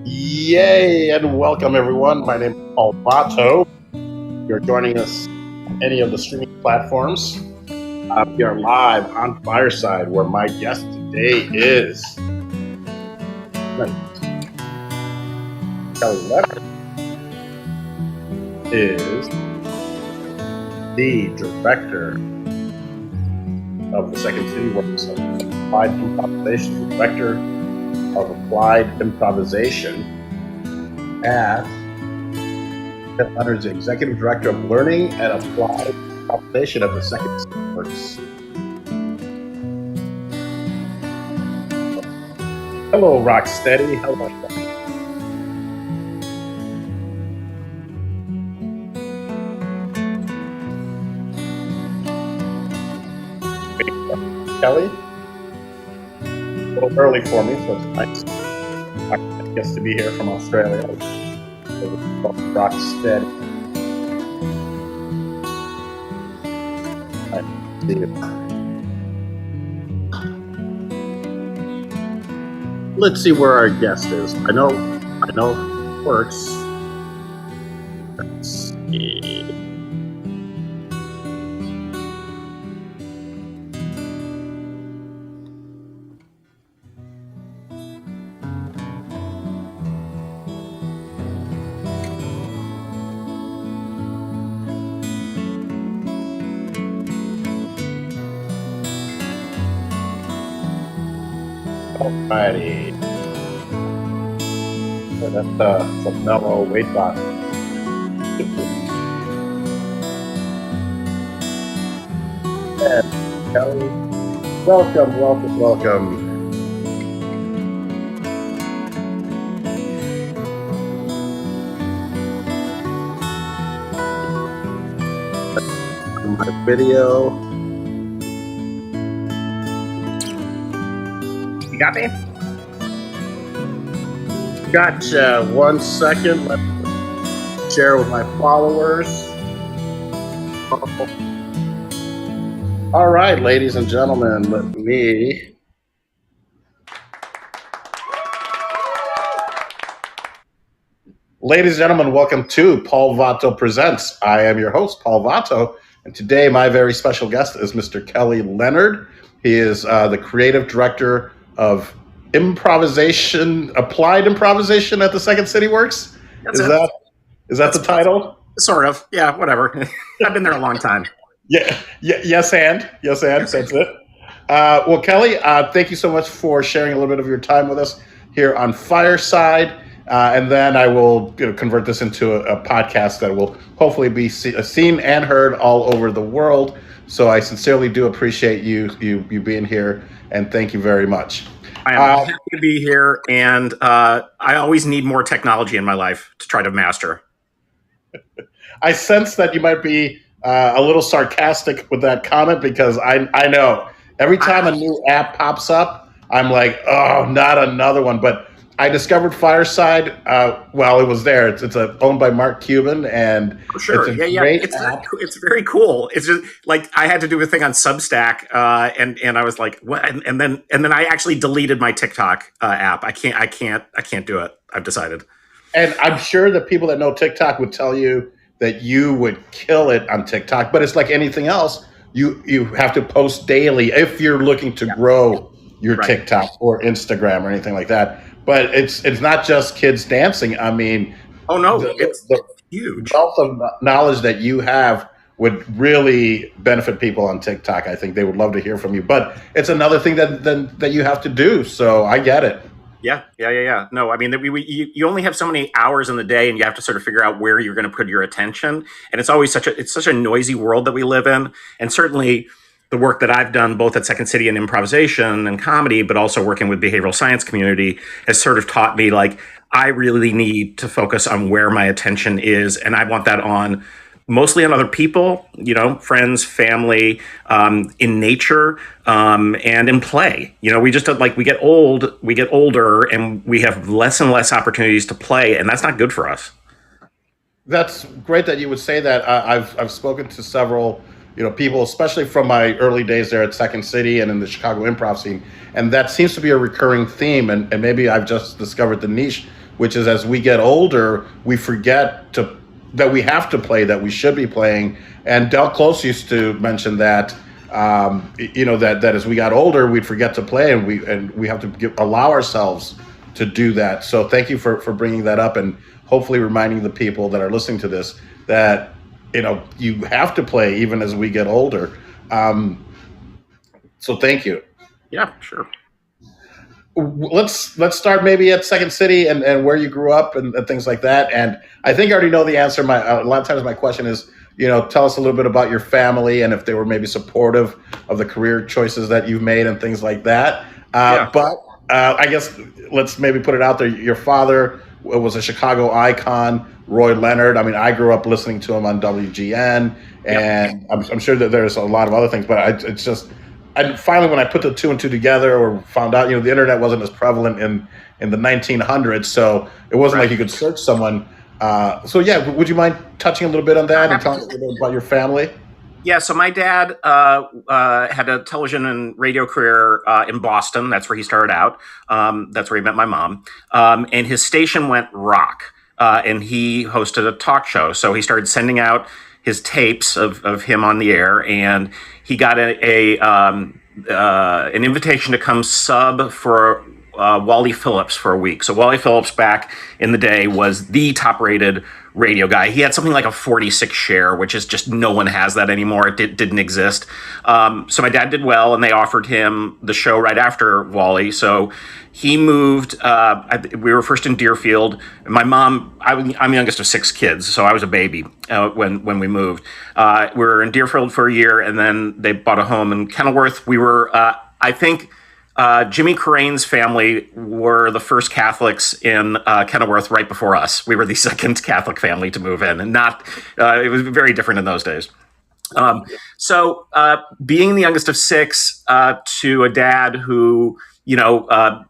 Yay, and welcome everyone. My name is Paul Vato. You're joining us on any of the streaming platforms. We are live on Fireside, where my guest today is Kelly Leonard, is the director of the Second City Works of Applied Improvisation, director of Applied Improvisation at Leonard's executive director of learning and applied improvisation at the Second City Works. Hello, Rocksteady. Hello. Kelly, a little early for me, so it's nice. I guess to be here from Australia. Rocksteady. Let's see where our guest is. I know it works. Let's see. Alrighty. So that's a mellow weight loss. And Kelly, welcome. My video. You got me? Gotcha. 1 second. Let me share with my followers. All right, ladies and gentlemen, let me. Ladies and gentlemen, welcome to Paul Vato Presents. I am your host, Paul Vato, and today my very special guest is Mr. Kelly Leonard. He is the creative director of applied improvisation at the Second City Works. Is that the title? Sort of. Yeah, whatever. I've been there a long time. Yes, and that's it. Well, Kelly, thank you so much for sharing a little bit of your time with us here on Fireside. And then I will convert this into a podcast that will hopefully be seen and heard all over the world. So I sincerely do appreciate you being here, and thank you very much. I am happy to be here, and I always need more technology in my life to try to master. I sense that you might be a little sarcastic with that comment, because I know every time a new app pops up, I'm like, oh, not another one. But I discovered Fireside while it was there. It's owned by Mark Cuban, and sure, it's a great app. It's very cool. It's just like I had to do a thing on Substack, and I was like, what? And then I actually deleted my TikTok app. I can't do it. I've decided. And I'm sure that people that know TikTok would tell you that you would kill it on TikTok, but it's like anything else. You have to post daily if you're looking to grow your TikTok or Instagram or anything like that. But it's not just kids dancing. I mean, it's huge. The wealth of knowledge that you have would really benefit people on TikTok. I think they would love to hear from you. But it's another thing that you have to do. So I get it. Yeah. No, I mean, you only have so many hours in the day, and you have to sort of figure out where you're going to put your attention. And it's always such a noisy world that we live in. And certainly the work that I've done both at Second City in improvisation and comedy, but also working with behavioral science community, has sort of taught me, like, I really need to focus on where my attention is. And I want that mostly on other people, friends, family, in nature, and in play. We just we get older, and we have less and less opportunities to play, and that's not good for us. That's great that you would say that. I've spoken to several people, especially from my early days there at Second City and in the Chicago improv scene. And that seems to be a recurring theme. And maybe I've just discovered the niche, which is as we get older, we forget that we have to play, that we should be playing. And Del Close used to mention that, that as we got older, we'd forget to play, and we have to allow ourselves to do that. So thank you for bringing that up, and hopefully reminding the people that are listening to this that you have to play even as we get older. So thank you. Yeah, sure. Let's start maybe at Second City and where you grew up and things like that. And I think I already know the answer. A lot of times my question is, tell us a little bit about your family and if they were maybe supportive of the career choices that you've made and things like that. But I guess let's maybe put it out there. Your father was a Chicago icon, Roy Leonard. I mean, I grew up listening to him on WGN, and I'm sure that there's a lot of other things, but it's just, and finally, when I put the two and two together, or found out, the internet wasn't as prevalent in the 1900s, so it wasn't like you could search someone. Would you mind touching a little bit on that and telling us a little bit about your family? Yeah, so my dad had a television and radio career in Boston. That's where he started out. That's where he met my mom. And his station went rock, and he hosted a talk show. So he started sending out his tapes of him on the air, and he got an invitation to come sub for Wally Phillips for a week. So Wally Phillips back in the day was the top-rated radio guy. He had something like a 46 share, which is just, no one has that anymore. It didn't exist. So my dad did well, and they offered him the show right after Wally. So he moved. We were first in Deerfield. My mom, I'm the youngest of 6 kids, so I was a baby when we moved. We were in Deerfield for a year, and then they bought a home in Kenilworth. We were, I think, Jimmy Carrane's family were the first Catholics in Kenilworth right before us. We were the second Catholic family to move in, and it was very different in those days. So being the youngest of 6 to a dad who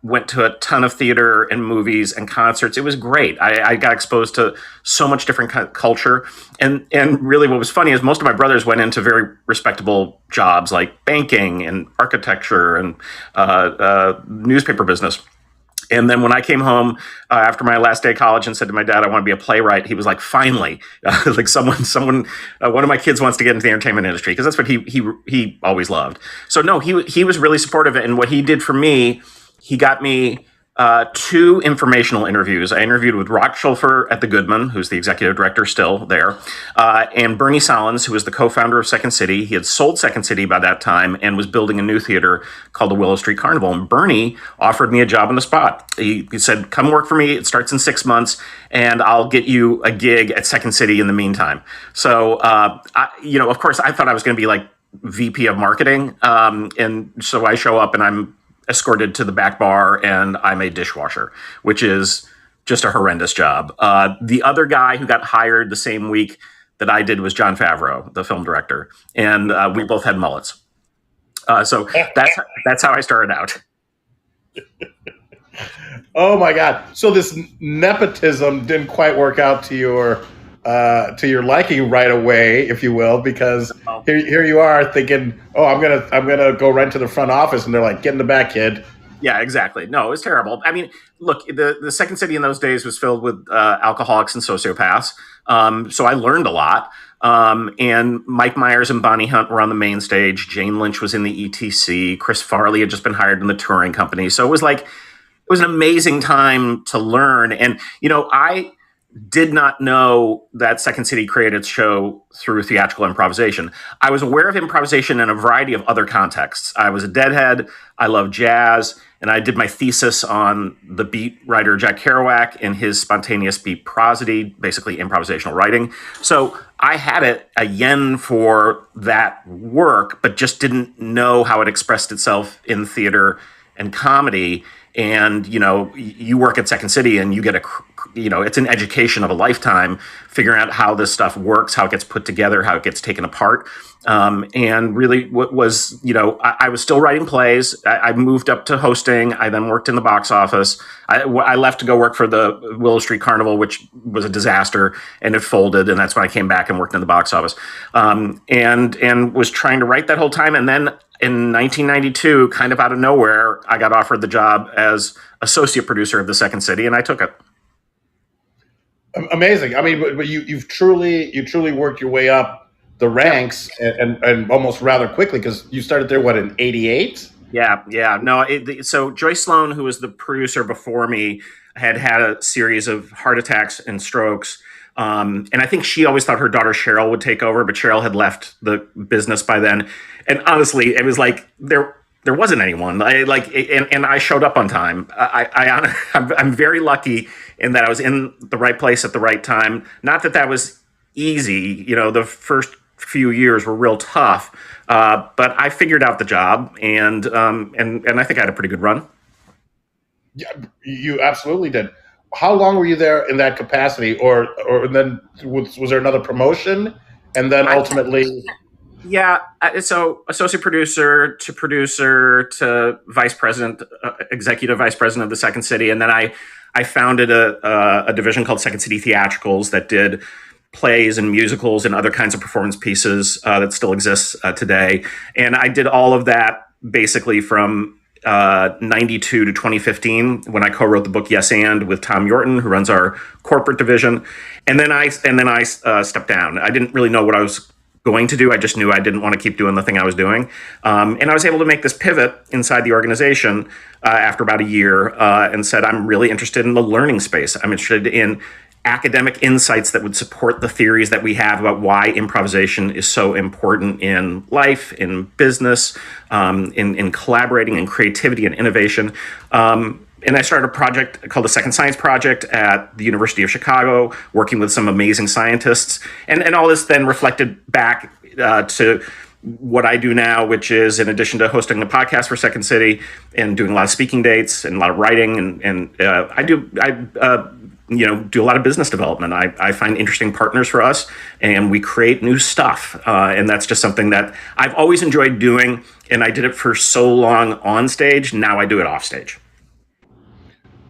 went to a ton of theater and movies and concerts, it was great. I got exposed to so much different culture. And really what was funny is most of my brothers went into very respectable jobs like banking and architecture and newspaper business. And then when I came home after my last day of college and said to my dad, I want to be a playwright, he was like, finally, like someone, one of my kids wants to get into the entertainment industry, because that's what he always loved. So no, he was really supportive. And what he did for me, he got me 2 informational interviews. I interviewed with Rock Schulfer at the Goodman, who's the executive director still there, and Bernie Solins, who was the co-founder of Second City. He had sold Second City by that time and was building a new theater called the Willow Street Carnival. And Bernie offered me a job on the spot. He said, come work for me. It starts in 6 months, and I'll get you a gig at Second City in the meantime. So, of course, I thought I was going to be like VP of marketing. And so I show up and I'm escorted to the back bar, and I'm a dishwasher, which is just a horrendous job. The other guy who got hired the same week that I did was Jon Favreau, the film director, and we both had mullets. So that's how I started out. Oh my God! So this nepotism didn't quite work out to your liking right away, if you will, because here you are thinking, oh, I'm gonna go right to the front office, and they're like, get in the back, kid. Yeah, exactly. No, it was terrible. I mean, look, the Second City in those days was filled with alcoholics and sociopaths. So I learned a lot. And Mike Myers and Bonnie Hunt were on the main stage. Jane Lynch was in the ETC. Chris Farley had just been hired in the touring company. So it was an amazing time to learn. And, I did not know that Second City created its show through theatrical improvisation. I was aware of improvisation in a variety of other contexts. I was a deadhead. I loved jazz. And I did my thesis on the beat writer Jack Kerouac and his spontaneous beat prosody, basically improvisational writing. So I had a yen for that work, but just didn't know how it expressed itself in theater and comedy. And, you work at Second City and you get a it's an education of a lifetime, figuring out how this stuff works, how it gets put together, how it gets taken apart. And really what was, I was still writing plays. I moved up to hosting. I then worked in the box office. I left to go work for the Willow Street Carnival, which was a disaster, and it folded. And that's when I came back and worked in the box office, and was trying to write that whole time. And then in 1992, kind of out of nowhere, I got offered the job as associate producer of the Second City, and I took it. Amazing. I mean, but you truly worked your way up the ranks, and almost rather quickly, because you started there, what, in 88? Yeah. No, so Joyce Sloan, who was the producer before me, had a series of heart attacks and strokes. And I think she always thought her daughter Cheryl would take over, but Cheryl had left the business by then. And honestly, it was like there wasn't anyone. And I showed up on time. I'm very lucky in that I was in the right place at the right time. Not that was easy. The first few years were real tough, but I figured out the job, and I think I had a pretty good run. Yeah, you absolutely did. How long were you there in that capacity, or then was there another promotion, and then ultimately? So associate producer to vice president, executive vice president of the Second City, and then I founded a division called Second City Theatricals that did plays and musicals and other kinds of performance pieces that still exists today. And I did all of that basically from 92 to 2015, when I co-wrote the book Yes And with Tom Yorton, who runs our corporate division. And then I stepped down. I didn't really know what I was going to do. I just knew I didn't want to keep doing the thing I was doing. And I was able to make this pivot inside the organization after about a year, and said, I'm really interested in the learning space. I'm interested in academic insights that would support the theories that we have about why improvisation is so important in life, in business, in collaborating, in creativity and innovation. And I started a project called the Second Science Project at the University of Chicago, working with some amazing scientists. And all this then reflected back to what I do now, which is, in addition to hosting the podcast for Second City and doing a lot of speaking dates and a lot of writing, and I do a lot of business development. I find interesting partners for us, and we create new stuff. And that's just something that I've always enjoyed doing, and I did it for so long on stage. Now I do it off stage.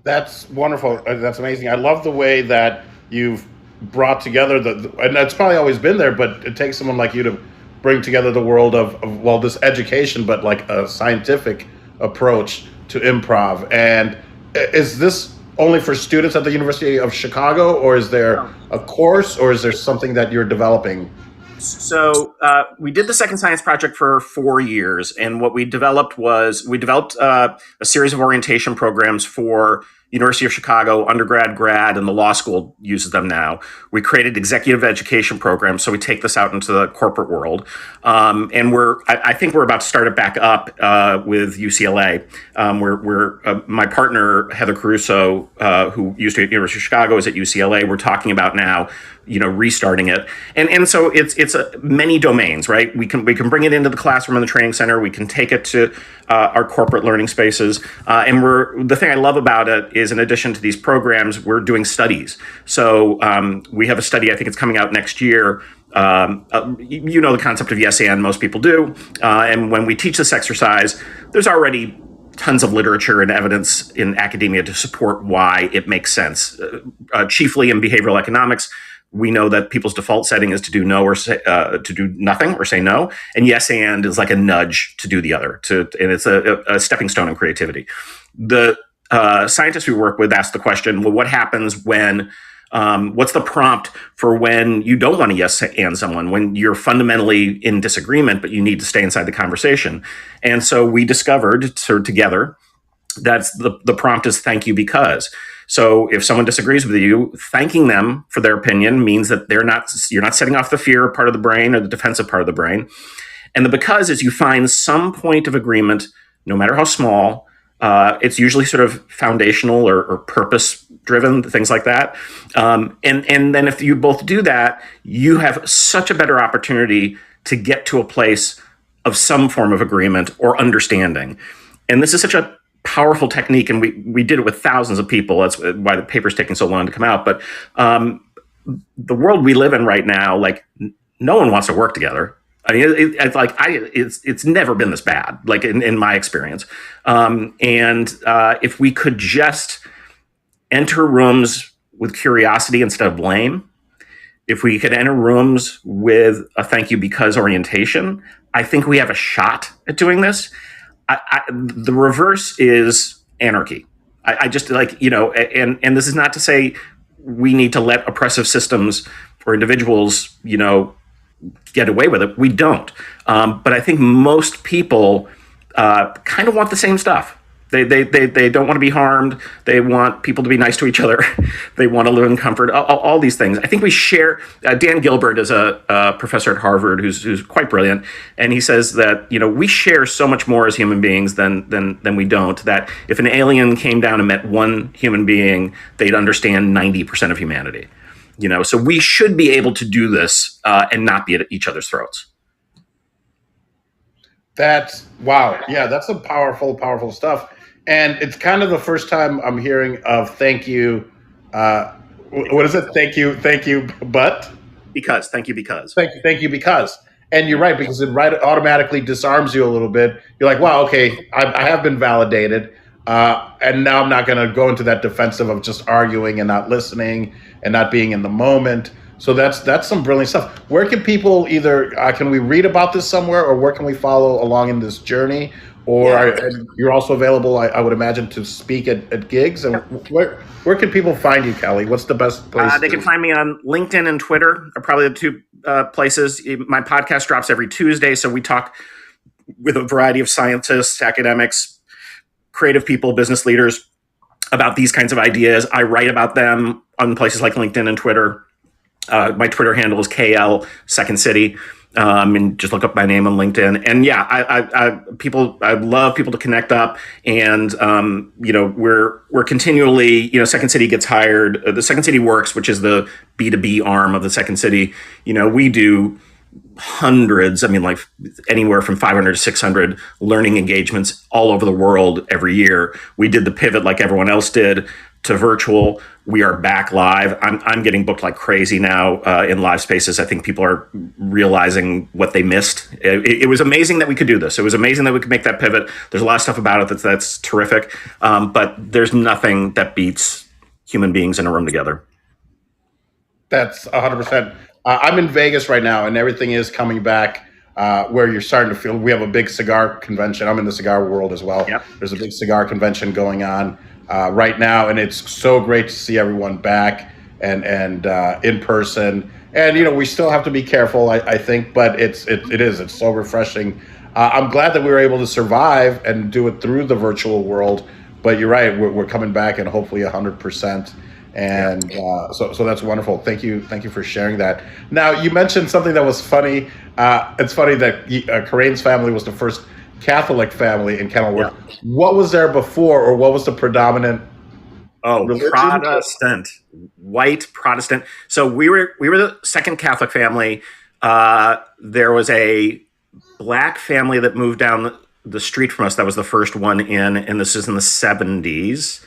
That's wonderful. That's amazing. I love the way that you've brought together and that's probably always been there, but it takes someone like you to bring together the world of this education, but like a scientific approach to improv. And is this only for students at the University of Chicago, or is there a course, or is there something that you're developing? So we did the Second Science Project for 4 years, and what we developed a series of orientation programs for University of Chicago, undergrad, grad, and the law school uses them now. We created executive education programs, so we take this out into the corporate world. And I think we're about to start it back up with UCLA. My partner, Heather Caruso, who used to be at University of Chicago, is at UCLA. We're talking about now, restarting it. And so it's many domains, right? We can bring it into the classroom in the training center. We can take it to our corporate learning spaces. And the thing I love about it is, in addition to these programs, we're doing studies. So we have a study, I think it's coming out next year. The concept of yes and, most people do. And when we teach this exercise, there's already tons of literature and evidence in academia to support why it makes sense. Chiefly in behavioral economics, we know that people's default setting is to do no or to do nothing or say no, and yes and is like a nudge to do the other. And it's a stepping stone in creativity. The scientists we work with ask the question: well, what happens when? What's the prompt for when you don't want to yes and someone, when you're fundamentally in disagreement, but you need to stay inside the conversation? And so we discovered together that the prompt is thank you because. So if someone disagrees with you, thanking them for their opinion means that you're not setting off the fear part of the brain or the defensive part of the brain. And the because is you find some point of agreement, no matter how small. It's usually sort of foundational or purpose driven, things like that. And then if you both do that, you have such a better opportunity to get to a place of some form of agreement or understanding. And this is such a powerful technique, and we did it with thousands of people. That's why the paper's taking so long to come out. But the world we live in right now, like no one wants to work together. I mean, it's never been this bad, like in my experience. And if we could just enter rooms with curiosity instead of blame, if we could enter rooms with a thank you because orientation, I think we have a shot at doing this. The reverse is anarchy. I just like, and this is not to say we need to let oppressive systems or individuals, get away with it. We don't. But I think most people kind of want the same stuff. They don't want to be harmed. They want people to be nice to each other. They want to live in comfort. All these things. I think we share. Dan Gilbert is a professor at Harvard who's quite brilliant, and he says that we share so much more as human beings than we don't. That if an alien came down and met one human being, they'd understand 90% of humanity. So we should be able to do this and not be at each other's throats. That's wow. Yeah, that's some powerful stuff. And it's kind of the first time I'm hearing of thank you. What is it? Thank you, but Thank you because. And you're right, because it automatically disarms you a little bit. You're like, wow, okay, I have been validated, and now I'm not going to go into that defensive of just arguing and not listening and not being in the moment. So that's some brilliant stuff. Where can people can we read about this somewhere, or where can we follow along in this journey? Or you're also available, I would imagine, to speak at gigs. And where can people find you, Kelly? What's the best place? They can find me on LinkedIn and Twitter are probably the two places. My podcast drops every Tuesday, so we talk with a variety of scientists, academics, creative people, business leaders about these kinds of ideas. I write about them on places like LinkedIn and Twitter. My Twitter handle is KL Second City. And just look up my name on LinkedIn. And yeah, I love people to connect up. And we're continually, Second City gets hired. The Second City Works, which is the B2B arm of the Second City. We do hundreds, like anywhere from 500 to 600 learning engagements all over the world every year. We did the pivot like everyone else did to virtual. We are back live. I'm getting booked like crazy now in live spaces. I think people are realizing what they missed. It was amazing that we could do this. It was amazing that we could make that pivot. There's a lot of stuff about it that's terrific. But there's nothing that beats human beings in a room together. That's 100%. I'm in Vegas right now, and everything is coming back. Where you're starting to feel, we have a big cigar convention. I'm in the cigar world as well. Yep. There's a big cigar convention going on right now, and it's so great to see everyone back and in person. And we still have to be careful, I think, but it's so refreshing. I'm glad that we were able to survive and do it through the virtual world. But you're right, we're coming back, and hopefully 100%. And so that's wonderful. Thank you for sharing that. Now, you mentioned something that was funny. It's funny that Karane's family was the first Catholic family in Kenilworth. Yeah. What was there before, or what was the predominant religion? Protestant, white Protestant. So we were the second Catholic family. There was a black family that moved down the street from us. That was the first one in, and this is in the 70s.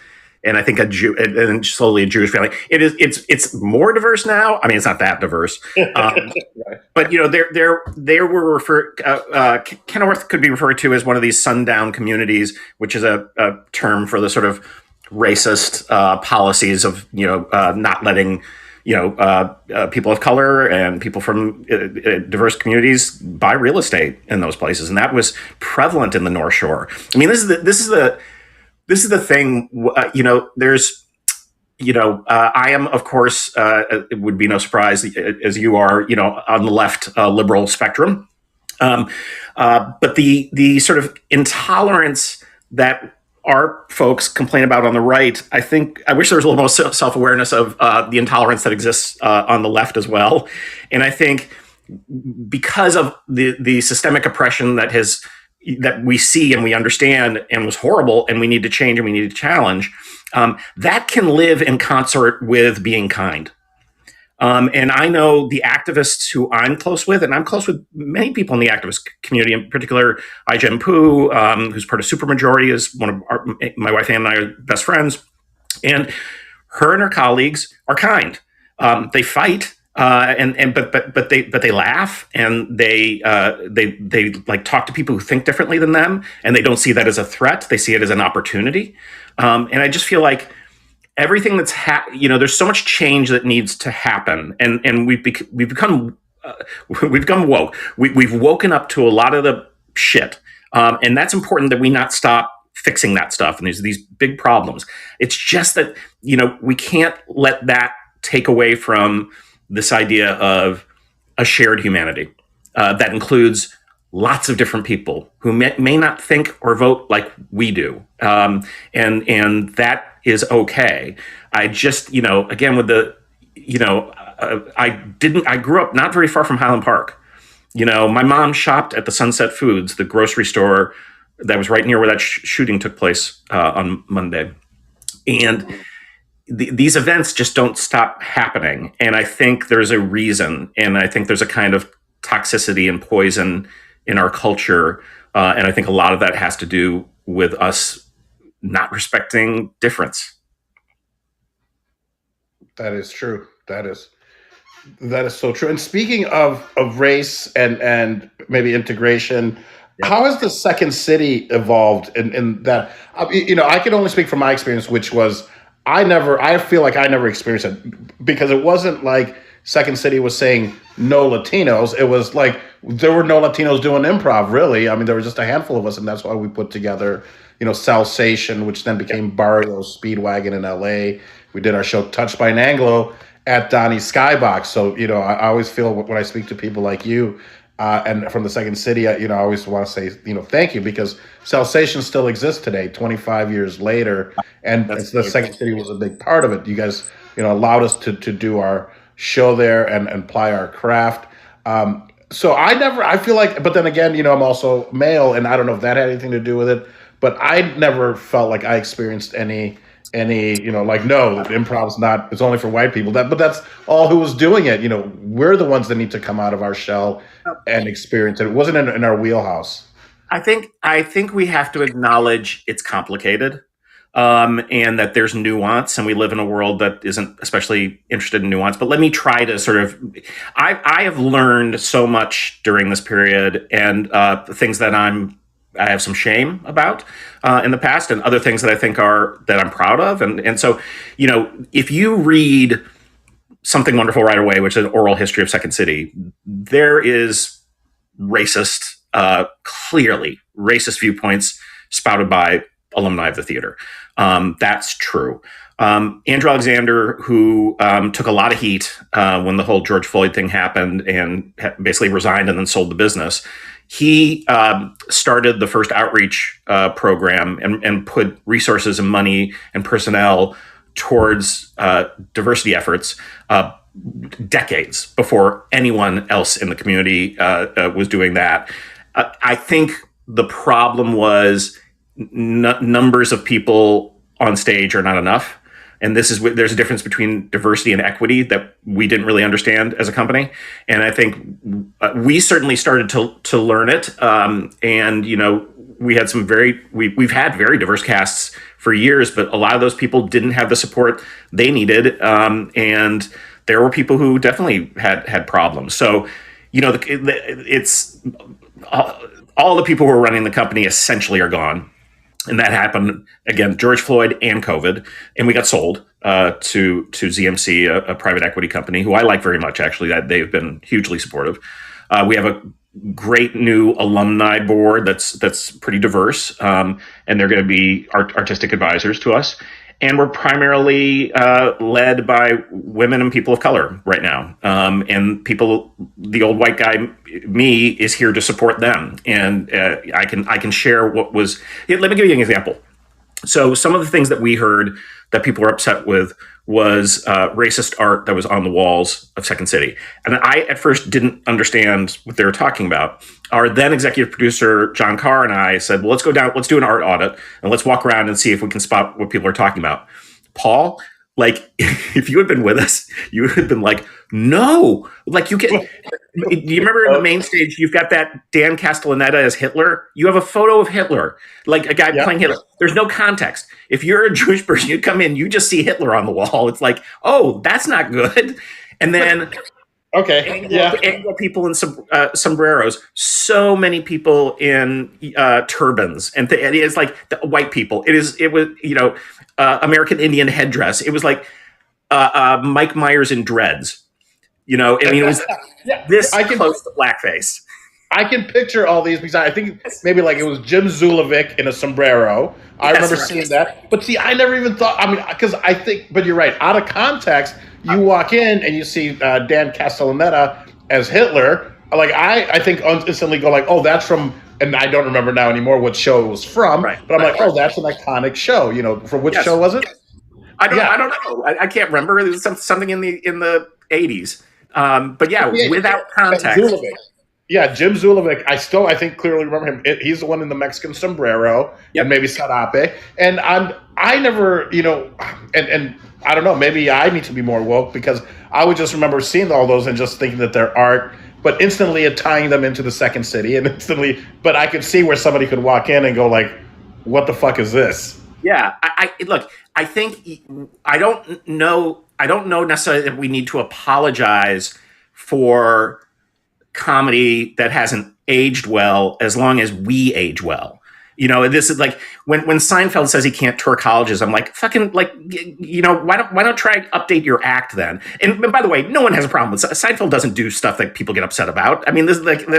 And I think and slowly a Jewish family. It's more diverse now. I mean, it's not that diverse, right. But there were Kenilworth could be referred to as one of these sundown communities, which is a term for the sort of racist policies of not letting people of color and people from diverse communities buy real estate in those places, and that was prevalent in the North Shore. I mean, this is the thing, there's, I am, of course, it would be no surprise, as you are, on the left liberal spectrum. But the sort of intolerance that our folks complain about on the right, I wish there was a little more self-awareness of the intolerance that exists on the left as well. And I think because of the systemic oppression that we see and we understand and was horrible and we need to change and we need to challenge, that can live in concert with being kind. And I know the activists who I'm close with, and I'm close with many people in the activist community, in particular, Ai-jen Poo, who's part of Supermajority, is one of my wife and I are best friends. And her and her colleagues are kind. They fight, but they laugh, and they like talk to people who think differently than them, and they don't see that as a threat. They see it as an opportunity. And I just feel like everything that's there's so much change that needs to happen, and we've become woke. We've woken up to a lot of the shit, and that's important that we not stop fixing that stuff. And there's these big problems. It's just that we can't let that take away from this idea of a shared humanity that includes lots of different people who may not think or vote like we do, and that is okay. I just, again, with the, I grew up not very far from Highland Park. My mom shopped at the Sunset Foods, the grocery store that was right near where that shooting took place on Monday. And these events just don't stop happening. And I think there's a reason. And I think there's a kind of toxicity and poison in our culture. And I think a lot of that has to do with us not respecting difference. That is true. That is so true. And speaking of race and maybe integration, how has the second city evolved in that? I can only speak from my experience, which was I feel like I never experienced it, because it wasn't like Second City was saying no Latinos. It was like there were no Latinos doing improv, really. I mean, there was just a handful of us, and that's why we put together, Salsation, which then became Barrio Speedwagon in LA. We did our show Touched by an Anglo at Donnie's Skybox. So, I always feel when I speak to people like you and from the Second City, I always want to say, thank you, because Salsation still exists today, 25 years later. And the Second City was a big part of it. You guys, allowed us to do our show there and ply our craft. So I feel like, but then again, I'm also male, and I don't know if that had anything to do with it, but I never felt like I experienced any, like, no, improv's not, it's only for white people. But that's all who was doing it. We're the ones that need to come out of our shell and experience it. It wasn't in our wheelhouse. I think we have to acknowledge it's complicated, and that there's nuance, and we live in a world that isn't especially interested in nuance. But let me try to sort of, I have learned so much during this period, and things that I have some shame about in the past, and other things that I think that I'm proud of. And so, if you read Something Wonderful Right Away, which is an oral history of Second City, there is clearly racist viewpoints spouted by alumni of the theater. That's true. Andrew Alexander, who took a lot of heat when the whole George Floyd thing happened and basically resigned and then sold the business, he started the first outreach program and put resources and money and personnel towards diversity efforts decades before anyone else in the community was doing that. I think the problem was numbers of people on stage are not enough. And there's a difference between diversity and equity that we didn't really understand as a company. And I think we certainly started to learn it. And, we had we've had very diverse casts for years, but a lot of those people didn't have the support they needed. And there were people who definitely had problems. So, it's all the people who are running the company essentially are gone. And that happened, again, George Floyd and COVID. And we got sold to ZMC, a private equity company, who I like very much, actually. They've been hugely supportive. We have a great new alumni board that's pretty diverse. And they're going to be artistic advisors to us. And we're primarily led by women and people of color right now. And the old white guy, me, is here to support them. And I can share what was. Let me give you an example. So some of the things that we heard that people were upset with was racist art that was on the walls of Second City. And I, at first, didn't understand what they were talking about. Our then executive producer, John Carr, and I said, well, let's go down, let's do an art audit, and let's walk around and see if we can spot what people are talking about. Paul, if you had been with us, you would have been like, No, like you can. Do you remember in the main stage, you've got that Dan Castellaneta as Hitler? You have a photo of Hitler, like a guy Yeah. playing Hitler. There's no context. If you're a Jewish person, you come in, you just see Hitler on the wall. It's like, oh, that's not good. And then Okay. Yeah. people in sombreros. So many people in turbans, and it is like the white people. It was American Indian headdress. It was like Mike Myers in dreads. I mean, it was this close to blackface. I can picture all these because I think maybe like it was Jim Zulovic in a sombrero. I remember seeing that. But see, I never even thought, I mean, because I think, but you're right, out of context, you walk in and you see Dan Castellaneta as Hitler. Like, I think instantly go like, oh, that's from, and I don't remember now anymore what show it was from, but I'm like, oh, that's an iconic show. From which show was it? I don't know. I can't remember. It was something in the 80s. But without context. Zulovic. Yeah, Jim Zulovic. I think clearly remember him. He's the one in the Mexican sombrero, and maybe Sarape. And I never, and I don't know. Maybe I need to be more woke because I would just remember seeing all those and just thinking that they're art, but instantly tying them into the Second City, and instantly. But I could see where somebody could walk in and go like, "What the fuck is this?" Yeah, look. I think I don't know necessarily that we need to apologize for comedy that hasn't aged well as long as we age well. This is like when Seinfeld says he can't tour colleges. I'm like, fucking, like, why don't try update your act then? And by the way, no one has a problem with Seinfeld. Doesn't do stuff that people get upset about. I mean, this is like and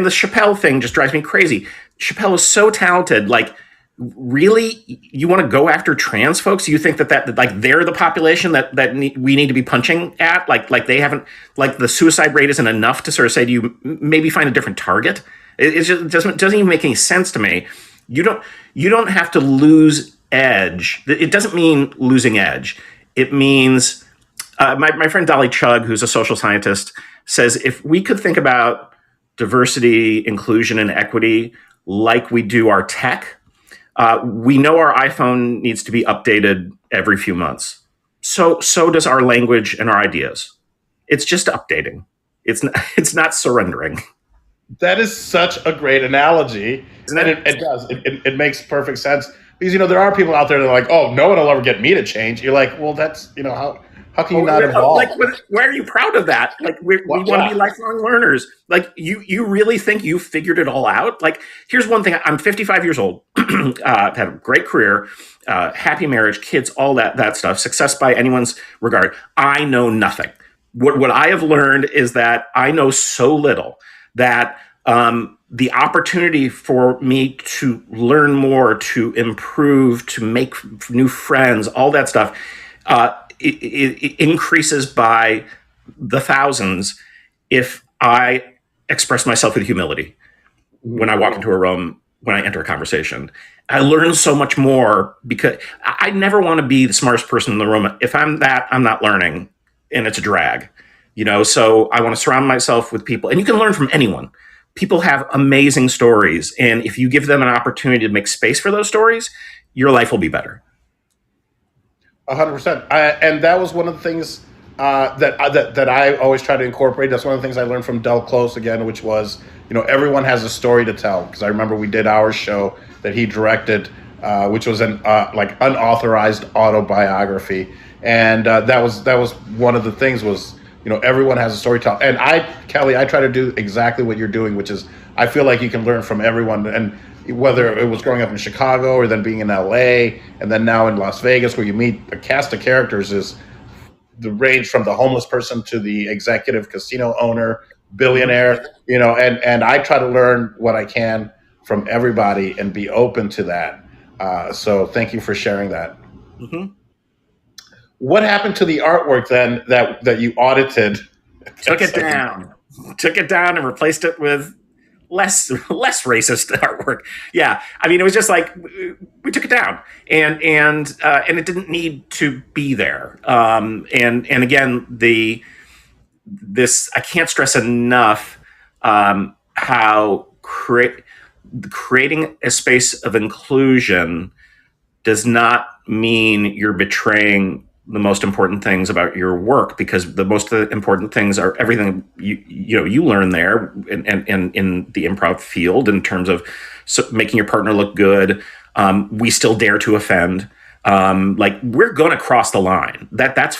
the Chappelle thing just drives me crazy. Chappelle is so talented. Like, really, you want to go after trans folks? You think that like they're the population that we need to be punching at? Like they haven't, like, the suicide rate isn't enough to sort of say to you, maybe find a different target. It just doesn't even make any sense to me. You don't have to lose edge. It doesn't mean losing edge. It means my friend Dolly Chugg, who's a social scientist, says if we could think about diversity, inclusion, and equity like we do our tech. We know our iPhone needs to be updated every few months. So does our language and our ideas. It's just updating. It's not surrendering. That is such a great analogy. And it does. It makes perfect sense. Because, there are people out there that are like, oh, no one will ever get me to change. You're like, well, that's, how can you not evolve? Like, why are you proud of that? Like, we want to be lifelong learners. Like, you really think you figured it all out? Like, here's one thing. I'm 55 years old. I've had a great career, happy marriage, kids, all that stuff. Success by anyone's regard. I know nothing. What I have learned is that I know so little that the opportunity for me to learn more, to improve, to make new friends, all that stuff, it increases by the thousands if I express myself with humility when I walk into a room, when I enter a conversation. I learn so much more because I never want to be the smartest person in the room. If I'm that, I'm not learning, and it's a drag. So I want to surround myself with people, and you can learn from anyone. People have amazing stories, and if you give them an opportunity to make space for those stories, your life will be better. 100%. And that was one of the things that I always try to incorporate. That's one of the things I learned from Del Close again, which was, everyone has a story to tell. Because I remember we did our show that he directed, which was an like unauthorized autobiography, and that was one of the things was, everyone has a story to tell. And Kelly, I try to do exactly what you're doing, which is I feel like you can learn from everyone. And whether it was growing up in Chicago or then being in LA and then now in Las Vegas, where you meet a cast of characters, is the range from the homeless person to the executive casino owner, billionaire, and I try to learn what I can from everybody and be open to that. So thank you for sharing that. Mm-hmm. What happened to the artwork then that you audited? Took it down and replaced it with less racist artwork. Yeah, I mean, it was just like we took it down, and it didn't need to be there. And again, this I can't stress enough how creating a space of inclusion does not mean you're betraying the most important things about your work, because the most important things are everything you learn there and in the improv field in terms of making your partner look good. We still dare to offend. Like, we're going to cross the line. That's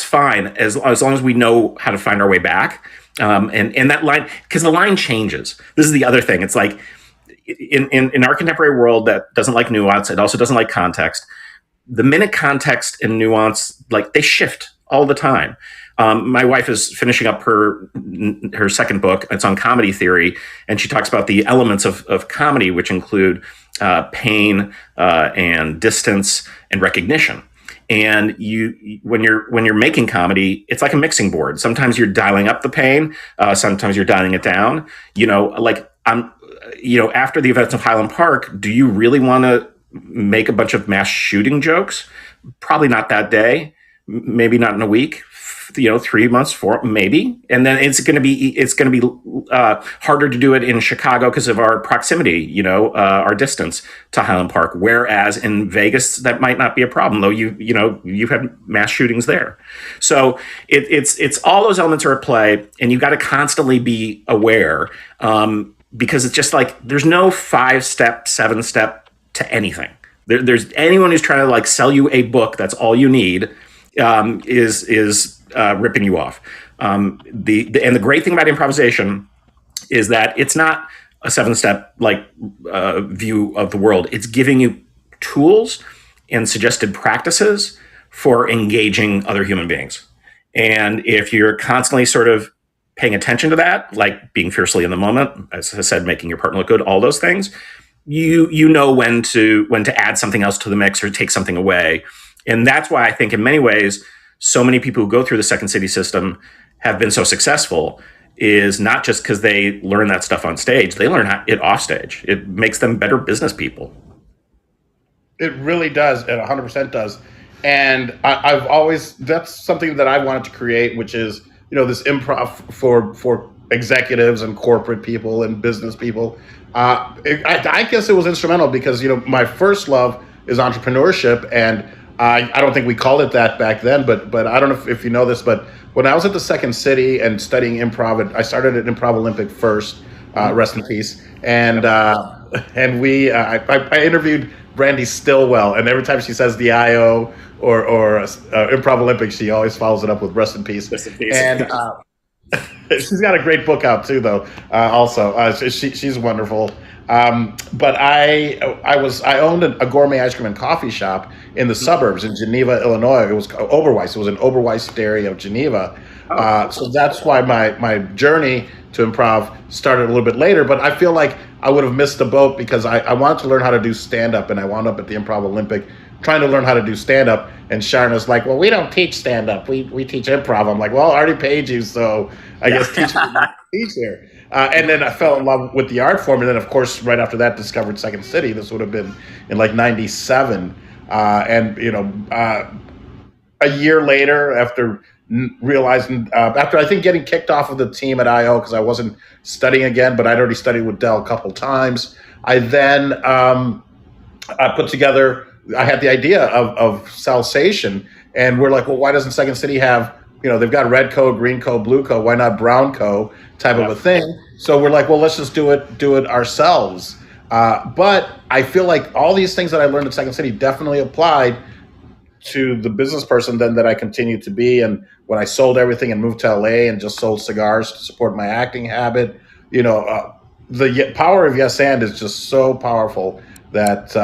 fine as long as we know how to find our way back. And that line, because the line changes. This is the other thing. It's like in our contemporary world that doesn't like nuance. It also doesn't like context. The minute context and nuance, like, they shift all the time. My wife is finishing up her second book. It's on comedy theory, and she talks about the elements of comedy, which include pain and distance and recognition. And when you're making comedy, it's like a mixing board. Sometimes you're dialing up the pain, sometimes you're dialing it down. After the events of Highland Park, do you really want to make a bunch of mass shooting jokes? Probably not that day. Maybe not in a week. 3 months, 4, maybe. And then it's going to be harder to do it in Chicago because of our proximity, our distance to Highland Park. Whereas in Vegas, that might not be a problem, though you've had mass shootings there. So it's all those elements are at play, and you got to constantly be aware, because it's just like there's no 5-step, 7-step to anything. There's anyone who's trying to like sell you a book that's all you need is ripping you off. The great thing about improvisation is that it's not a 7-step view of the world. It's giving you tools and suggested practices for engaging other human beings. And if you're constantly sort of paying attention to that, like being fiercely in the moment, as I said, making your partner look good, all those things, you know when to add something else to the mix or take something away. And that's why I think in many ways, so many people who go through the Second City system have been so successful, is not just because they learn that stuff on stage, they learn it off stage. It makes them better business people. It really does. It 100% does. And I've always, that's something that I wanted to create, which is, this improv for executives and corporate people and business people. I guess it was instrumental because, my first love is entrepreneurship, and I don't think we called it that back then, but I don't know if you know this, but when I was at the Second City and studying improv, I started at Improv Olympic first, rest in peace, and I interviewed Brandy Stillwell, and every time she says the IO or Improv Olympic, she always follows it up with rest in peace. Rest in peace. And she's got a great book out too, though. She's wonderful. But I owned a gourmet ice cream and coffee shop in the suburbs in Geneva, Illinois. It was Oberweis. It was an Oberweis area of Geneva. So that's why my journey to improv started a little bit later. But I feel like I would have missed the boat because I wanted to learn how to do stand-up, and I wound up at the Improv Olympic trying to learn how to do stand-up. And Sharon is like, well, we don't teach stand-up. We teach improv. I'm like, well, I already paid you, so I guess teach here. And then I fell in love with the art form. And then, of course, right after that, discovered Second City. This would have been in like 97. A year later, after realizing, after I think getting kicked off of the team at IO because I wasn't studying again, but I'd already studied with Dell a couple times, I then I put together, I had the idea of Salsation. And we're like, well, why doesn't Second City have, they've got red co, green co, blue co, why not brown co type of a thing? So we're like, well, let's just do it ourselves. But I feel like all these things that I learned at Second City definitely applied to the business person then that I continued to be. And when I sold everything and moved to LA and just sold cigars to support my acting habit, the power of Yes And is just so powerful that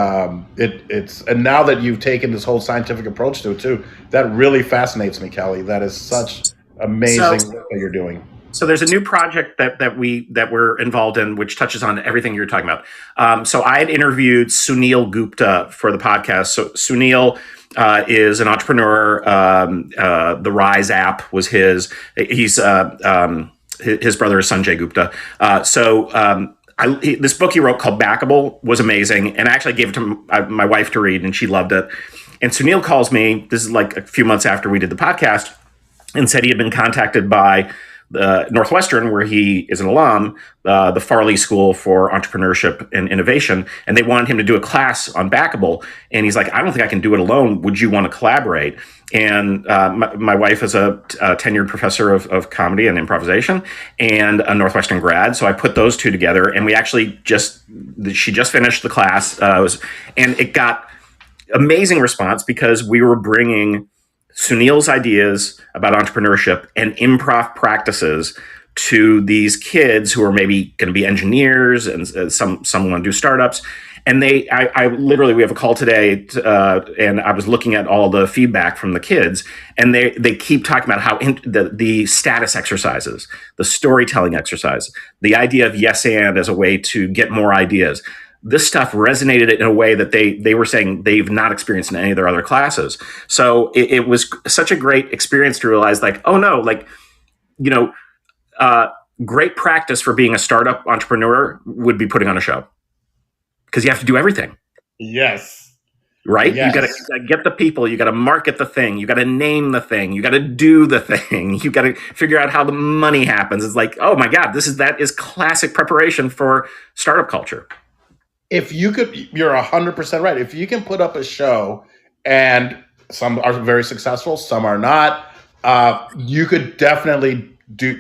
it's, and now that you've taken this whole scientific approach to it too, that really fascinates me, Kelly. That is such amazing work that you're doing. So there's a new project that we're involved in, which touches on everything you're talking about. So I had interviewed Sunil Gupta for the podcast. So Sunil is an entrepreneur. The Rise app was his. His brother is Sanjay Gupta. This book he wrote called Backable was amazing, and I actually gave it to my wife to read, and she loved it. And Sunil calls me, this is like a few months after we did the podcast, and said he had been contacted by Northwestern, where he is an alum, the Farley School for Entrepreneurship and Innovation, and they wanted him to do a class on Backable. And he's like, I don't think I can do it alone. Would you want to collaborate? And my wife is a tenured professor of comedy and improvisation and a Northwestern grad. So I put those two together, and we actually she just finished the class, and it got amazing response because we were bringing Sunil's ideas about entrepreneurship and improv practices to these kids who are maybe going to be engineers, and some want to do startups. And I literally, we have a call today, and I was looking at all the feedback from the kids, and they keep talking about how the status exercises, the storytelling exercise, the idea of yes and as a way to get more ideas. This stuff resonated in a way that they were saying they've not experienced in any of their other classes. So it was such a great experience to realize, like, oh no, like, great practice for being a startup entrepreneur would be putting on a show, because you have to do everything. Yes. Right? Yes. You got to get the people, you got to market the thing, you got to name the thing, you got to do the thing, you got to figure out how the money happens. It's like, oh my God, that is classic preparation for startup culture. If you could, you're 100% right. If you can put up a show, and some are very successful, some are not, you could definitely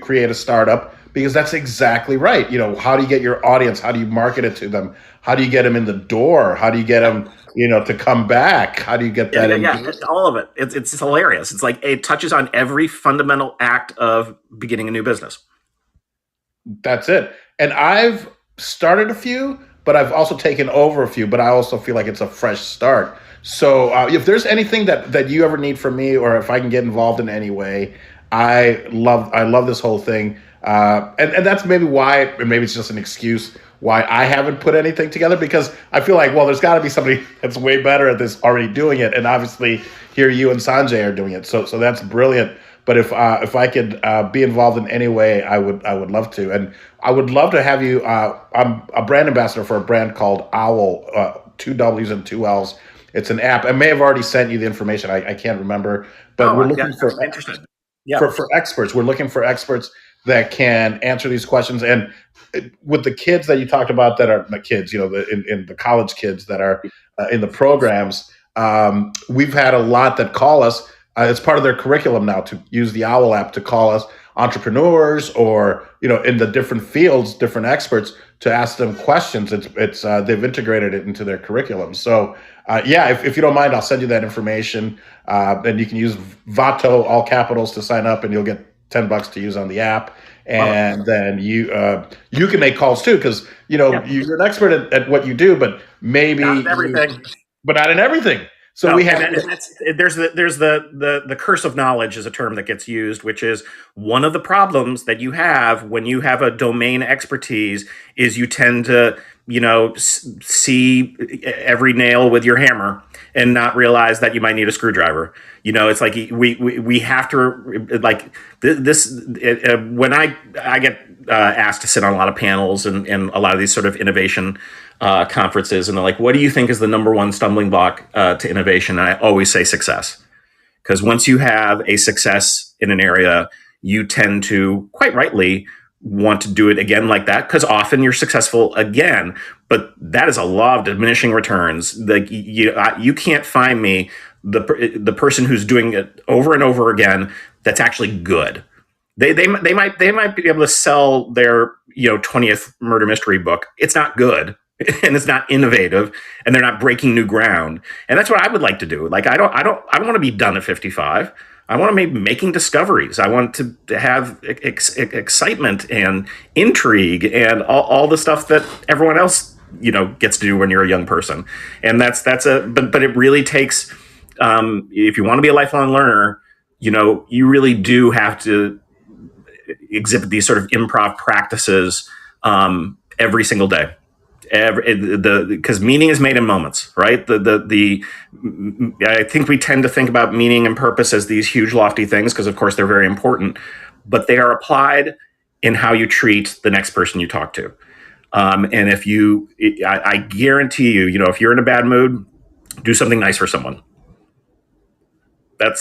create a startup, because that's exactly right. How do you get your audience? How do you market it to them? How do you get them in the door? How do you get them, to come back? How do you get that? Yeah, all of it. It's hilarious. It's like it touches on every fundamental act of beginning a new business. That's it. And I've started a few, but I've also taken over a few, but I also feel like it's a fresh start. So if there's anything that you ever need from me, or if I can get involved in any way, I love this whole thing. And that's maybe why, and maybe it's just an excuse why I haven't put anything together, because I feel like, well, there's got to be somebody that's way better at this already doing it. And obviously here you and Sanjay are doing it. So that's brilliant. But if I could be involved in any way, I would love to. And I would love to have you. I'm a brand ambassador for a brand called Owwll, 2 W's and 2 L's. It's an app. I may have already sent you the information. I can't remember. But we're looking for experts. We're looking for experts that can answer these questions. And with the kids that you talked about, that are the kids, in the college kids that are in the programs, we've had a lot that call us. It's part of their curriculum now to use the Owwll app to call us entrepreneurs, or in the different fields, different experts, to ask them questions. It's they've integrated it into their curriculum. So if you don't mind, I'll send you that information, and you can use Vato, all capitals, to sign up, and you'll get $10 to use on the app. And then you can make calls too, because you're an expert at what you do, but maybe not everything. But not in everything. So we have there's the curse of knowledge is a term that gets used, which is one of the problems that you have when you have a domain expertise is you tend to see every nail with your hammer and not realize that you might need a screwdriver. It's like we have to, like this. When I get asked to sit on a lot of panels and a lot of these sort of innovation conferences, and they're like, what do you think is the number one stumbling block to innovation? And I always say success. Because once you have a success in an area, you tend to, quite rightly, want to do it again like that, because often you're successful again. But that is a law of diminishing returns. Like you can't find me the person who's doing it over and over again that's actually good. They might be able to sell their 20th murder mystery book. It's not good. And it's not innovative, and they're not breaking new ground. And that's what I would like to do. Like I don't want to be done at 55. I want to be making discoveries. I want to have excitement and intrigue and all the stuff that everyone else gets to do when you're a young person. And but it really takes, if you want to be a lifelong learner, you really do have to exhibit these sort of improv practices every single day. Because meaning is made in moments, right? I think we tend to think about meaning and purpose as these huge, lofty things, because of course they're very important, but they are applied in how you treat the next person you talk to. And if I guarantee you, if you're in a bad mood, do something nice for someone.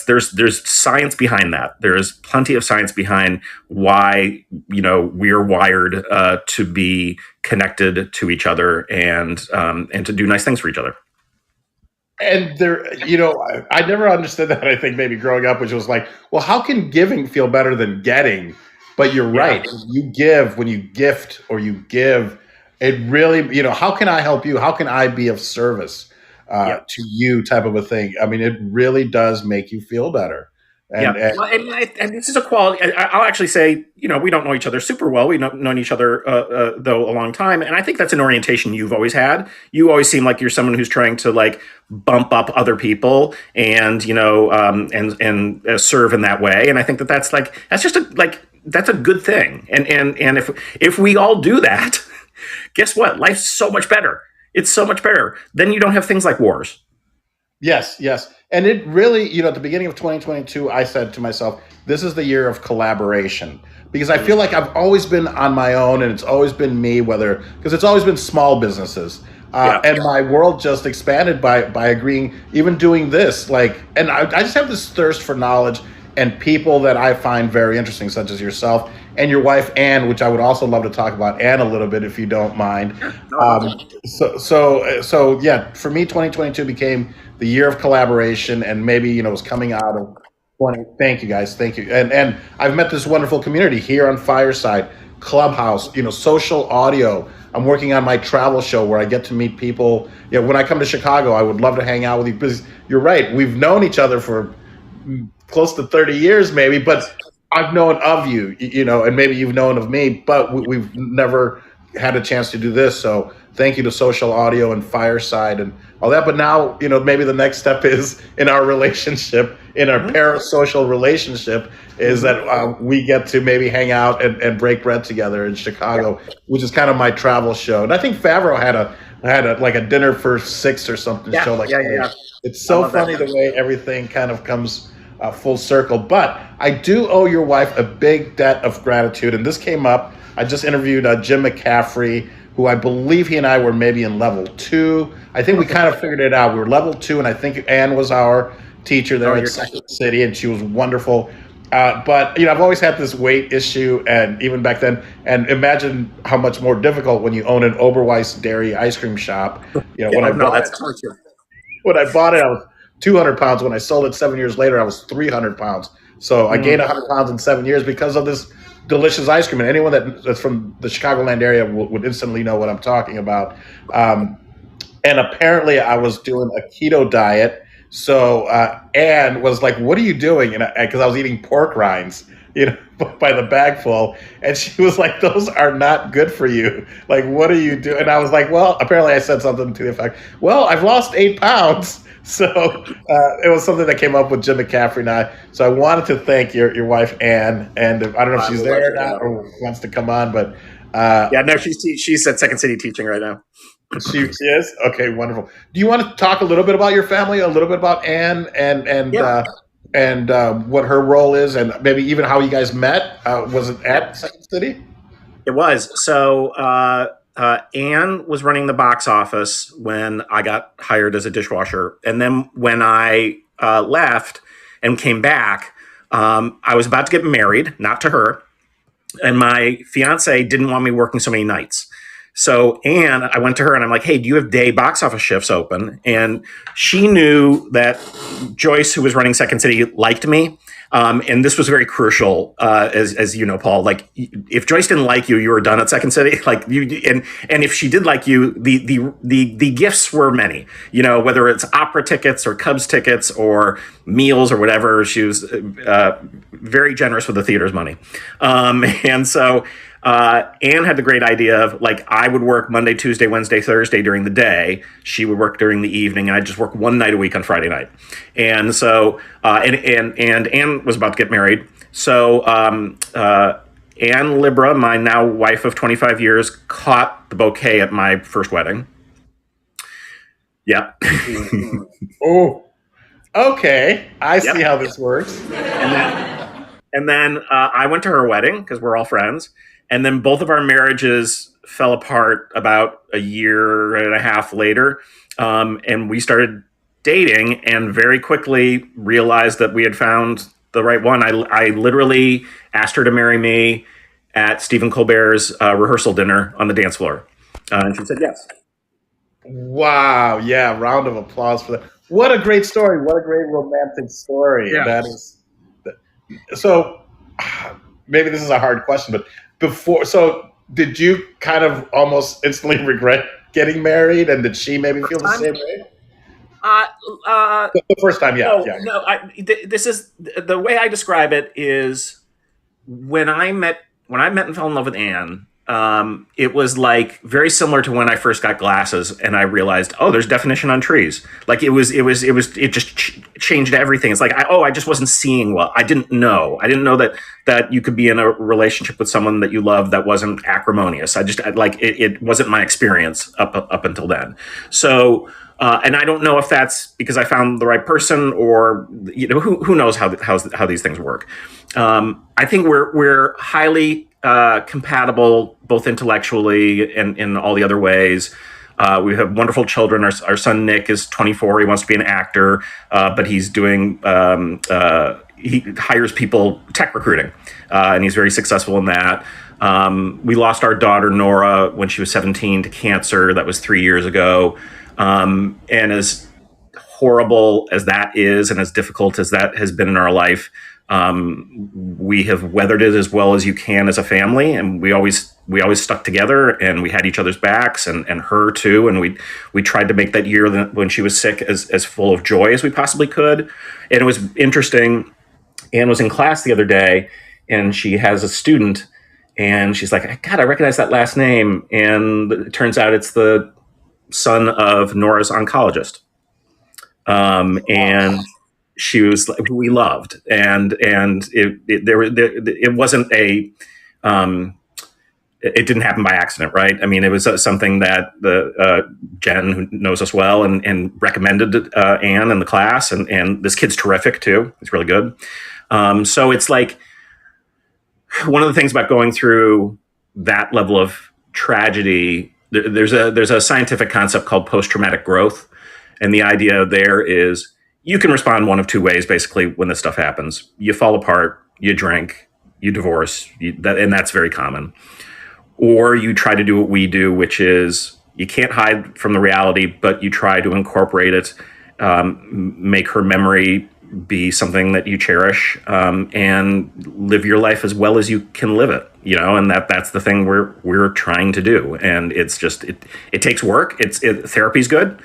there's science behind that. There is plenty of science behind why we're wired to be connected to each other and to do nice things for each other. And I never understood that. I think maybe growing up, which was like, well, how can giving feel better than getting? But you're right. When you gift or you give, it really, how can I help you? How can I be of service to you, type of a thing? I mean, it really does make you feel better. And this is a quality. I'll actually say, we don't know each other super well. We've known each other, though, a long time. And I think that's an orientation you've always had. You always seem like you're someone who's trying to like bump up other people and, serve in that way. And I think that's that's a good thing. And if we all do that, guess what? Life's so much better. It's so much better. Then you don't have things like wars. Yes. And it really, at the beginning of 2022, I said to myself, this is the year of collaboration, because I feel like I've always been on my own and it's always been me, because it's always been small businesses. And my world just expanded by agreeing, even doing this. And I just have this thirst for knowledge and people that I find very interesting, such as yourself and your wife, Anne, which I would also love to talk about Anne a little bit, if you don't mind. So for me, 2022 became the year of collaboration, and maybe, it was coming out of 20. Thank you, guys. Thank you. And I've met this wonderful community here on Fireside, Clubhouse, social audio. I'm working on my travel show where I get to meet people. When I come to Chicago, I would love to hang out with you, because you're right. We've known each other for close to 30 years, maybe, but I've known of you, and maybe you've known of me, but we've never had a chance to do this. So thank you to Social Audio and Fireside and all that. But now, maybe the next step is in our relationship, in our parasocial relationship, is that we get to maybe hang out and break bread together in Chicago, which is kind of my travel show. And I think Favreau had a dinner for six or something show like that. It's so funny the way everything kind of comes full circle. But I do owe your wife a big debt of gratitude. And this came up. I just interviewed Jim McCaffrey, who I believe he and I were maybe in level 2. I think we kind of figured it out. We were level 2, and I think Anne was our teacher there at Second City, and she was wonderful. But I've always had this weight issue, and even back then, and imagine how much more difficult when you own an Oberweis dairy ice cream shop. When I bought it, I was 200 pounds. When I sold it 7 years later, I was 300 pounds. So I gained 100 pounds in 7 years because of this delicious ice cream. And anyone that's from the Chicagoland area would instantly know what I'm talking about. And apparently I was doing a keto diet. So Anne was like, what are you doing? And because I was eating pork rinds, by the bagful. And she was like, those are not good for you. Like, what are you doing? And I was like, well, apparently I said something to the effect, well, I've lost 8 pounds. So it was something that came up with Jim McCaffrey and I. So I wanted to thank your wife, Anne. And I don't know if she's there or not or wants to come on, but she's at Second City teaching right now. She is? Okay, wonderful. Do you want to talk a little bit about your family, a little bit about Anne and what her role is, and maybe even how you guys met? Was it at Second City? It was. So Anne was running the box office when I got hired as a dishwasher. And then when I left and came back, I was about to get married, not to her. And my fiance didn't want me working so many nights. So Anne, I went to her and I'm like, hey, do you have day box office shifts open? And she knew that Joyce, who was running Second City, liked me. And this was very crucial, as you know, Paul. Like, if Joyce didn't like you, you were done at Second City. Like, and if she did like you, the gifts were many. Whether it's opera tickets or Cubs tickets or meals or whatever. She was very generous with the theater's money, and so. Anne had the great idea of, like, I would work Monday, Tuesday, Wednesday, Thursday during the day. She would work during the evening, and I'd just work one night a week on Friday night. And so, and Anne was about to get married. So, Anne Libra, my now wife of 25 years, caught the bouquet at my first wedding. Yeah. Oh, okay. I see how this works. And then I went to her wedding because we're all friends. And then both of our marriages fell apart about a year and a half later. And we started dating and very quickly realized that we had found the right one. I literally asked her to marry me at Stephen Colbert's rehearsal dinner on the dance floor. And she said yes. Wow. Yeah. Round of applause for that. What a great story. What a great romantic story. Yeah. That is so. Maybe this is a hard question, but so did you kind of almost instantly regret getting married, and did she maybe feel the same way? Uh, uh, The first time, yeah, no, yeah. no. This is the way I describe it is when I met and fell in love with Anne. It was like very similar to when I first got glasses and I realized, oh, there's definition on trees. Like it just changed everything. It's like, I just wasn't seeing well. I didn't know that you could be in a relationship with someone that you love that wasn't acrimonious. It wasn't my experience up until then. So, and I don't know if that's because I found the right person or who knows how these things work. I think we're highly compatible both intellectually and in all the other ways. We have wonderful children. Our son Nick is 24. He wants to be an actor, but he's doing he hires people tech recruiting, and he's very successful in that. We lost our daughter Nora when she was 17 to cancer. That was 3 years ago, and as horrible as that is, and as difficult as that has been in our life, we have weathered it as well as you can as a family, and we always stuck together, and we had each other's backs, and her too, and we tried to make that year when she was sick as full of joy as we possibly could. And it was interesting. Anne was in class the other day, and she has a student, and she's like, God, I recognize that last name, and it turns out it's the son of Nora's oncologist. And she was who we loved, and it wasn't a it didn't happen by accident, right? I mean, it was something that the Jen, who knows us well, and recommended Anne in the class, and this kid's terrific too. He's really good. So it's like one of the things about going through that level of tragedy. There's a scientific concept called post-traumatic growth, and the idea there is you can respond one of two ways, basically, when this stuff happens. You fall apart, you drink, you divorce, and that's very common. Or you try to do what we do, which is you can't hide from the reality, but you try to incorporate it, make her memory be something that you cherish, and live your life as well as you can live it. And that's the thing we're trying to do. And it's just it takes work. Therapy's good.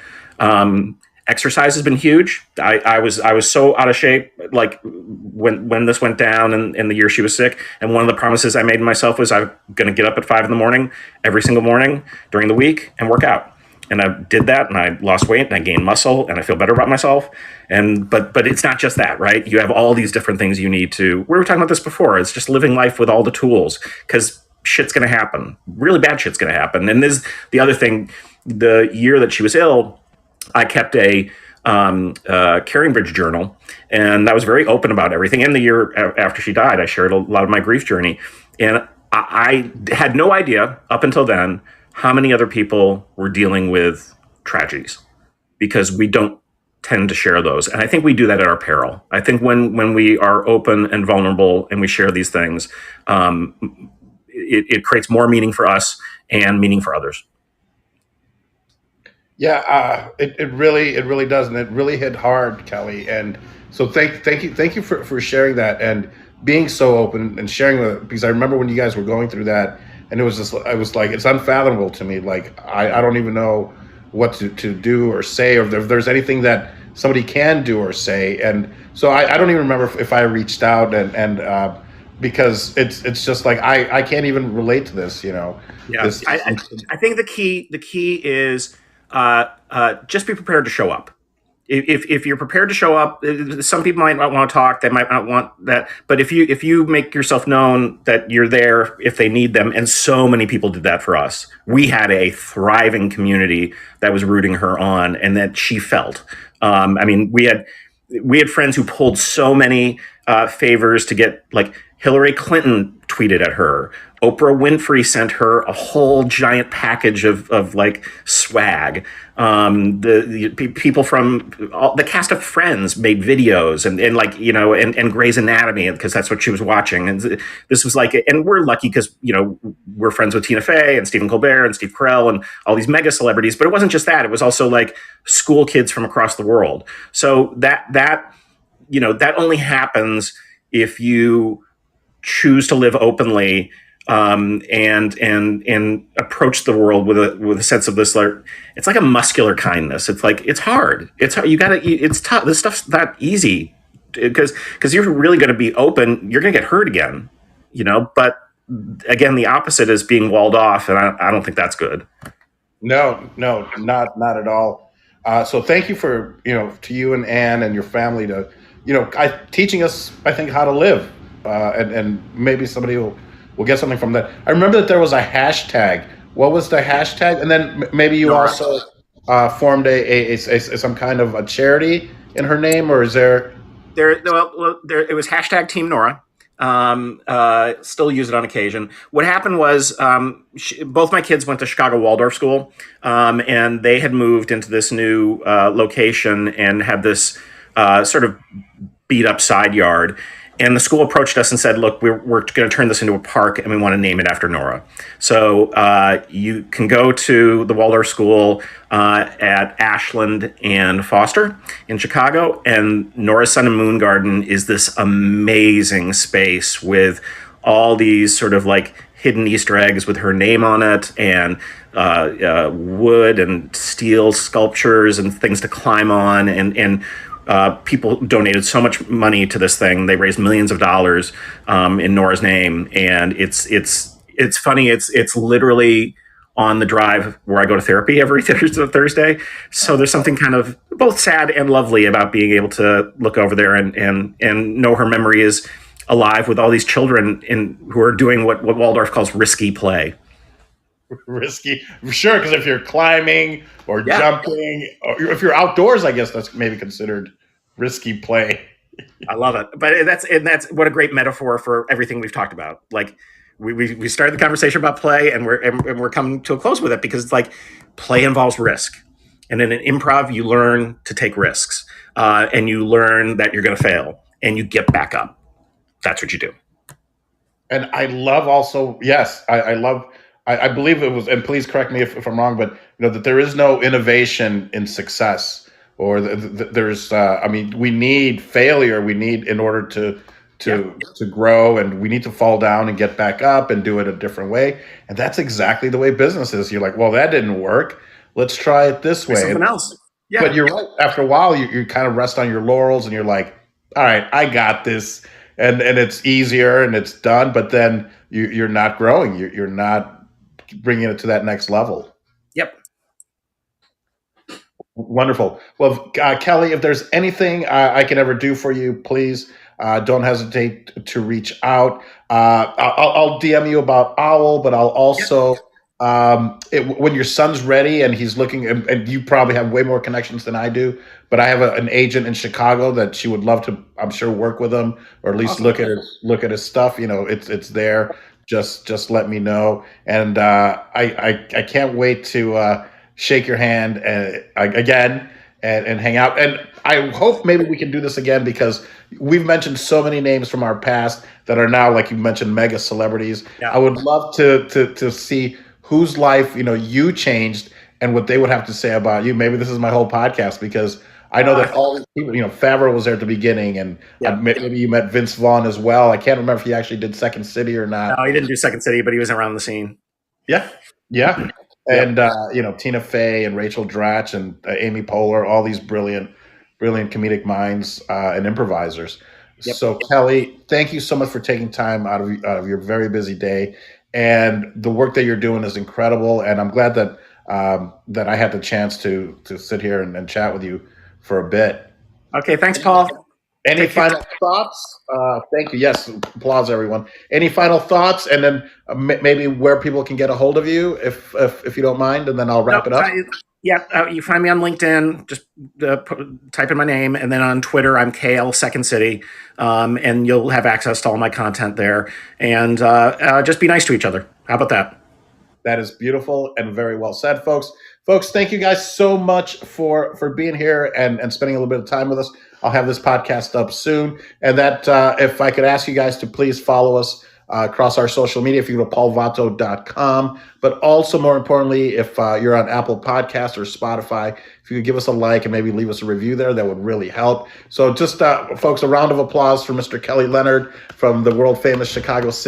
Exercise has been huge. I was so out of shape, like when this went down in the year she was sick. And one of the promises I made to myself was I'm going to get up at 5 a.m. every single morning during the week and work out. And I did that, and I lost weight, and I gained muscle, and I feel better about myself. But it's not just that, right? You have all these different things you need to. We were talking about this before. It's just living life with all the tools, because shit's going to happen. Really bad shit's going to happen. And this the other thing. The year that she was ill, I kept a Caringbridge journal, and I was very open about everything. And the year after she died, I shared a lot of my grief journey, and I had no idea up until then how many other people were dealing with tragedies, because we don't tend to share those. And I think we do that at our peril. I think when we are open and vulnerable and we share these things, it creates more meaning for us and meaning for others. Yeah, it really does, and it really hit hard, Kelly. And so thank you for sharing that and being so open and sharing because I remember when you guys were going through that, and it was just I was like, it's unfathomable to me. Like I don't even know what to do or say, or if there's anything that somebody can do or say. And so I don't even remember if I reached out and because it's just like I can't even relate to this. Yeah, this, I think the key is just be prepared to show up. If you're prepared to show up, some people might not want to talk. They might not want that. But if you make yourself known that you're there if they need them, and so many people did that for us. We had a thriving community that was rooting her on, and that she felt. I mean, we had friends who pulled so many favors to get, like Hillary Clinton tweeted at her. Oprah Winfrey sent her a whole giant package of like swag. The people from the cast of Friends made videos and like, you know, and Grey's Anatomy, because that's what she was watching. And this was like, and we're lucky because, you know, we're friends with Tina Fey and Stephen Colbert and Steve Carell and all these mega celebrities. But it wasn't just that. It was also like school kids from across the world. So that you know, that only happens if you choose to live openly, and approach the world with a sense of this, like, it's like a muscular kindness. It's like, it's hard. It's hard. You gotta. It's tough. This stuff's not easy because you're really going to be open. You're going to get hurt again, you know. But again, the opposite is being walled off, and I don't think that's good. No, no, not at all. So thank you for, you know, to you and Anne and your family to, you know, teaching us, I think, how to live, and maybe somebody will get something from that. I remember that there was a hashtag. What was the hashtag? And then maybe you also formed a some kind of a charity in her name, or is there? It was hashtag Team Nora. Still use it on occasion. What happened was, both my kids went to Chicago Waldorf School, and they had moved into this new location and had this sort of beat up side yard. And the school approached us and said, "Look, we're going to turn this into a park, and we want to name it after Nora. So you can go to the Waldorf School at Ashland and Foster in Chicago, and Nora's Sun and Moon Garden is this amazing space with all these sort of like hidden Easter eggs with her name on it, and wood and steel sculptures and things to climb on, and people donated so much money to this thing. They raised millions of dollars in Nora's name, and it's funny. It's literally on the drive where I go to therapy every Thursday. So there's something kind of both sad and lovely about being able to look over there and know her memory is alive with all these children who are doing what Waldorf calls risky play. Risky, sure, because if you're climbing or jumping, or if you're outdoors, I guess that's maybe considered risky play. I love it, but that's what a great metaphor for everything we've talked about. Like we started the conversation about play, and we're coming to a close with it, because it's like play involves risk, and in an improv you learn to take risks, and you learn that you're going to fail, and you get back up. That's what you do. And I love also, yes, I love. I believe it was, and please correct me if I'm wrong, but you know that there is no innovation in success, or there's. I mean, we need failure. We need in order to grow, and we need to fall down and get back up and do it a different way. And that's exactly the way business is. You're like, well, that didn't work. Let's try it this way. Something else. Yeah. But you're right. After a while, you kind of rest on your laurels, and you're like, all right, I got this, and it's easier and it's done. But then you're not growing. You're not bringing it to that next level. Yep. Wonderful. Well, Kelly, if there's anything I can ever do for you, please don't hesitate to reach out. I'll DM you about Owwll, but I'll also, when your son's ready and he's looking, and you probably have way more connections than I do, but I have an agent in Chicago that she would love to, I'm sure, work with him, or at least Awesome. look at his stuff. You know, it's there. Just let me know, and I can't wait to shake your hand again and hang out. And I hope maybe we can do this again, because we've mentioned so many names from our past that are now, like you mentioned, mega celebrities. Yeah. I would love to see whose life you changed and what they would have to say about you. Maybe this is my whole podcast, because I know that all these people, Favreau was there at the beginning, and maybe you met Vince Vaughn as well. I can't remember if he actually did Second City or not. No, he didn't do Second City, but he was around the scene. Yeah. And Tina Fey and Rachel Dratch and Amy Poehler, all these brilliant comedic minds and improvisers. Yep. So Kelly, thank you so much for taking time out of your very busy day, and the work that you're doing is incredible. And I'm glad that that I had the chance to sit here and chat with you for a bit. Okay, thanks, Paul. Any final thoughts? Thank you. Yes, applause, everyone. Any final thoughts, and then maybe where people can get a hold of you, if you don't mind, and then I'll wrap it up. Yeah, you find me on LinkedIn. Just type in my name, and then on Twitter, I'm KL Second City, and you'll have access to all my content there. And just be nice to each other. How about that? That is beautiful and very well said, folks. Folks, thank you guys so much for being here and spending a little bit of time with us. I'll have this podcast up soon. And that if I could ask you guys to please follow us across our social media, if you go to paulvato.com. But also, more importantly, if you're on Apple Podcasts or Spotify, if you could give us a like and maybe leave us a review there, that would really help. So just, folks, a round of applause for Mr. Kelly Leonard from the world famous Chicago City.